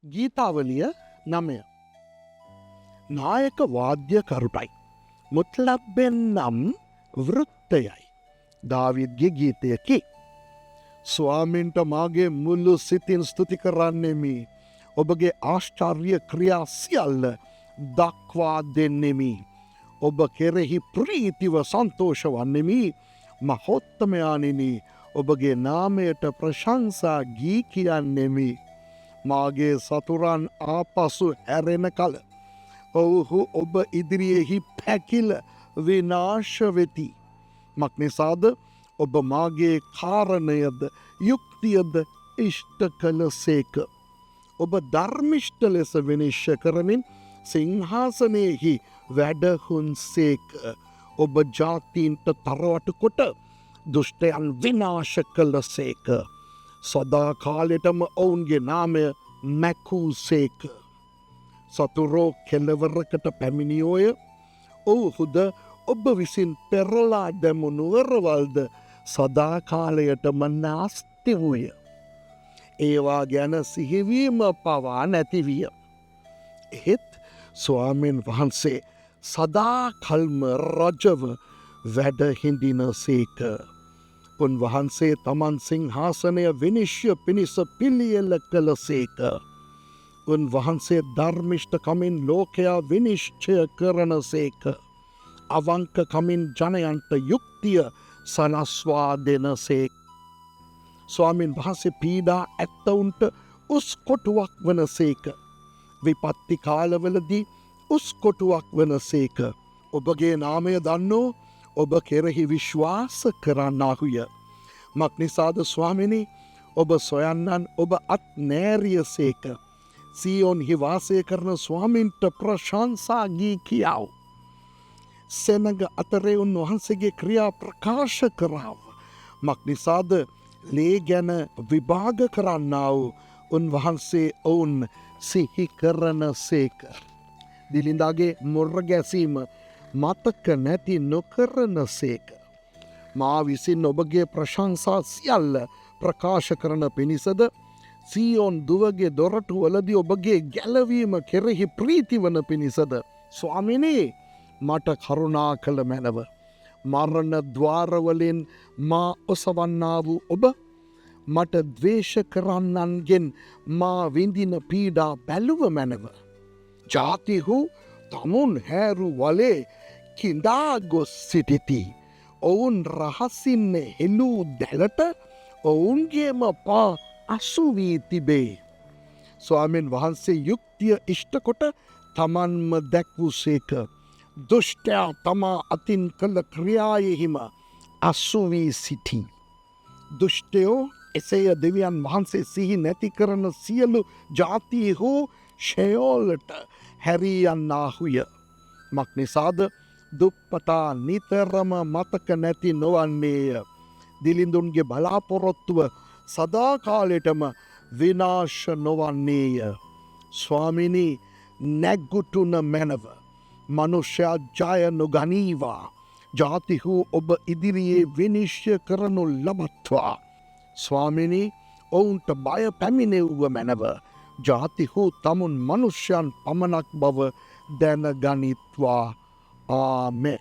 ගීතාවලිය 9 නායක වාද්‍යකරුටයි මුත්ලබ්බෙන් නම් වෘත්තයයි දාවිද්ගේ ගීතයකි. ස්වාමින්ට මාගේ මුල්ලු සිතින් ස්තුති කරන්නෙමි. ඔබගේ ආශ්චර්ය ක්‍රියා සියල්ල දක්වා දෙන්නෙමි. ඔබ කෙරෙහි ප්‍රීතිව සන්තෝෂ වන්නෙමි. මහෝත්තමයාණෙනි, ඔබගේ නාමයට ප්‍රශංසා ගී කියන්නෙමි. මාගේ සතුරන් ආපසු හැරෙන කල ඔවුහු ඔබ ඉදිරියෙහි පැකිල විනාශ වෙති. මක්නිසාද ඔබ මාගේ කාරණයද යුක්තියද ඉෂ්ට කළ සේක. ඔබ ධර්මිෂ්ට ලෙස විනිශ්්‍ය කරමින් සිංහාසනයෙහි වැඩහුන් සේක. ඔබ ජාතීන්ට තරවට කොට දුෂ්ටයන් විනාශ කළ සේක. සදා කාලෙටම ඔවුන්ගේ නාමය මැකූ සේක. සතුරෝ කෙලවරකට පැමිණියෝය. ඔවුහුද ඔබ විසින් පෙරලා දැමුණුවරවල්ද සදාකාලයටම නාස්ති වූය. ඒවා ගැන සිහිවීම පවා නැතිවිය. එහෙත් ස්වාමීන් වහන්සේ සදාකල්ම රජව වැඩහිඳින සේක. උන්වහන්සේ තමන් සිංහාසනය විනිශ්්‍ය පිණිස පිළියෙල කළ සේක. උන්වහන්සේ ධර්මිෂ්ඨකමින් ලෝකයා විනිශ්චය කරන සේක. අවංකකමින් ජනයන්ට යුක්තිය සලස්වා දෙන සේක. ස්වාමීන් වහන්සේ පීඩා ඇත්තවුන්ට උස්කොටුවක් වන සේක. විපත්ති කාලවලදී උස්කොටුවක් වන සේක. ඔබගේ නාමය දන්නෝ ඔබ කෙරෙහි විශ්වාස කරන්නාහුය. මක්නිසාද ස්වාමිනි, ඔබ සොයන්නන් ඔබ අත් නෑරිය සේක. සියොන්හි වාසය කරන ස්වාමින්ට ප්‍රශංසා ගී කියාව. සෙනග අතරේ උන්වහන්සේගේ ක්‍රියා ප්‍රකාශ කරාව. මක්නිසාද ලේ ගැන විභාග කරන්නාව උන්වහන්සේ ඔවුන් සිහි කරන සේක. දිලිඳාගේ මොර්ර ගැසීම මතක නැති නොකරන සේක. මා විසින් ඔබගේ ප්‍රශංසා සියල්ල ප්‍රකාශ කරන පිණිසද සීයෝන් දුවගේ දොරටු වලදී ඔබගේ ගැලවීම කෙරෙහි ප්‍රීතිවන පිණිසද ස්වාමිනේ මට කරුණා කළ මැනව. මරණ ద్వාරවලින් මා ඔසවන්නා වූ ඔබ මට ද්වේෂ කරන්නන්ගෙන් මා විඳින පීඩා බැලුව මැනව. ජාතිහු තමුන් හැරු වලේ කිඳා ගොස් සිටිති. ඔවුන් රහසින්න හෙළූ දැලට ඔවුන්ගේම පා අසුවී තිබේ. ස්වාමීන් වහන්සේ යුක්තිය ඉෂ්ටකොට තමන්ම දැක්වූ සේක. දුෂ්ටයා තමා අතින් කළ ක්‍රියායෙහිම අසුවී සිටි. දුෂ්ටයෝ එසේය දෙවියන් වහන්සේ සිහි නැති කරන සියලු ජාතිහු ෂයෝලට හැරියන්නාහුය. මක්නිසාද දුප්පතා නිතරම මතක නැති නොවන්නේය. දිලිඳුන්ගේ බලාපොරොත්තුව සදාකාලෙටම විනාශ නොවන්නේය. ස්වාමිනී, නැග්ගුටුන මැනව. මනුෂ්‍යයා ජය නොගනීවා. ජාතිහු ඔබ ඉදිරියේ විනිශ්්‍ය කරනු ලබත්වා. ස්වාමිනී, ඔවුන්ට බය පැමිණෙව්ව මැනව. ජාතිහු තමුන් මනුෂ්‍යයන් පමණක් බව දැනගනිත්වා. ආමෙන්.